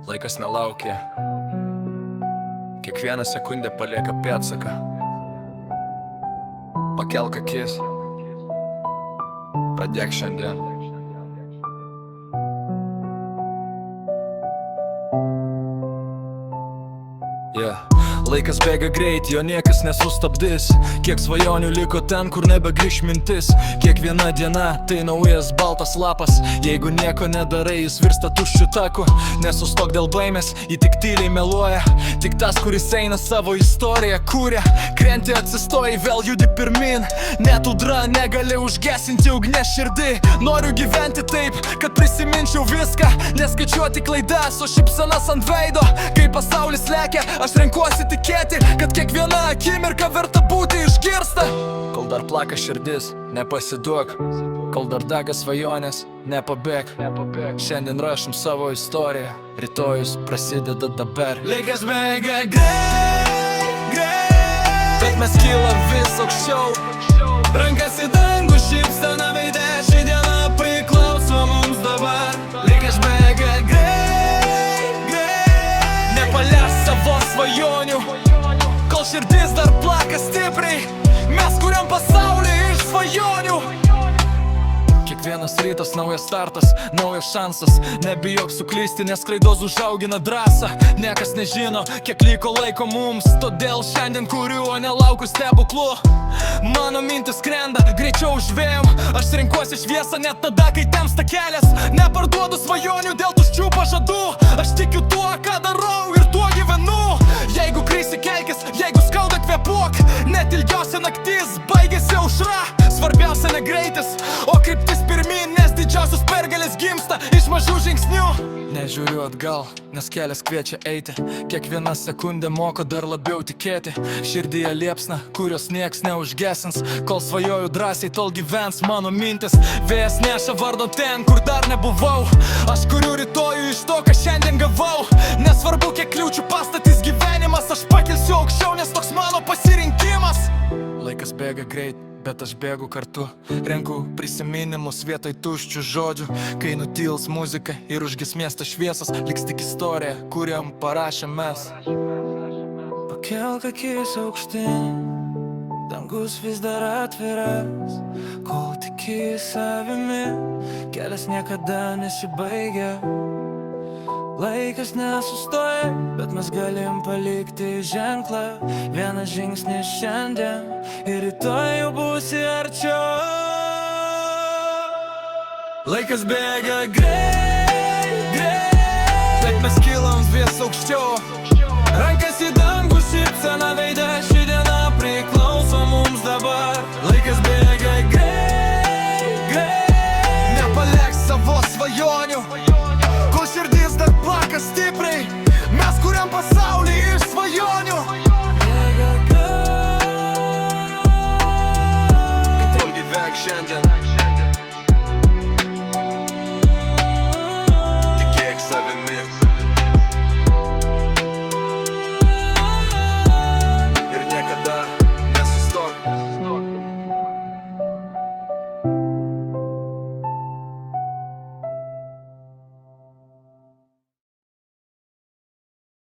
Laikas nelaukia. Kiekvieną sekundę palieka pėdsaką. Pakelk akis. Pradėk šiandien. Laikas bėga greit, jo niekas nesustabdys. Kiek svajonių liko ten, kur nebegrįš mintis. Kiekviena diena tai naujas baltas lapas. Jeigu nieko nedarai, jis virsta tuščiu taku. Nesustok dėl baimės, jį tik tyliai meluoja. Tik tas, kuris eina savo istoriją kūrė. Krenti, atsistoji, vėl judi pirmin. Net audra negali užgesinti ugnies širdį. Noriu gyventi taip, kad prisiminčiau viską. Neskaičiuoti klaidas, o šypsenas ant veido. Kai pasaulis lekia, aš renkuosi tikėti, kad kiekviena akimirka verta būti išgirsta. Kol dar plaka širdis, nepasiduok. Kol dar dega svajonės, nepabėk. Šiandien rašom savo istoriją, rytojus prasideda dabar. Laikas bėga greit, bet mes kylam vis aukščiau. Rankas į dangų, šypsena veide, ši diena priklauso mums dabar. Laikas bėga greit, nepalies savo svajonių. Kol širdis dar plaka stipriai, mes kuriam pasaulį iš svajonių. Kiekvienas rytas naujas startas, naujas šansas. Nebijok suklysti, nes klaidos užaugina drąsą. Niekas nežino, kiek liko laiko mums. Todėl šiandien kuriu, o nelaukiu stebuklų. Mano mintis skrenda, greičiau už vėjom. Aš renkuosi šviesą net tada, kai temsta kelias. Neparduodu svajonių dėl tuščių pažadų. Aš tikiu tuo, ką darau ir tuo gyvenu. Jeigu krysi kelkis, jeigu skauda kvėpuok. Net ilgiausia naktis, baigėsi aušra. Svarbiausia ne greitis, o kryptis pirmin, nes didžiausios pergalės gimsta iš mažų žingsnių. Nežiūriu atgal, nes kelias kviečia eiti. Kiekviena sekundė moko dar labiau tikėti. Širdyje liepsna, kurios nieks neužgesins. Kol svajoju drąsiai, tol gyvens mano mintis. Vėjas neša vardo ten, kur dar nebuvau. Aš kuriu rytojų iš to, ką šiandien gavau. Nesvarbu, kiek kliūčių pastatys gyvenimas. Aš pakelsiu aukščiau, nes toks mano pasirinkimas. Laikas bėga greit, bet aš bėgu kartu. Renku prisiminimus vietoj tuščių žodžių. Kai nutils muzika ir užgis miesto šviesas, liks tik istorija, kuriam parašėm mes. Pakelk akis aukštyn, dangus vis dar atviras. Kol tiki savimi, kelias niekada nesibaigia. Laikas nesustoja, bet mes galim palikti ženklą. Vienas žingsnis šiandien ir rytoj jau būsi arčiau. Laikas bėga greit, bet mes kylam vis aukščiau. Rankas į dangų, šypsena veide, ši diena priklauso mums dabar. Laikas bėga greit, nepaliek savo svajonių.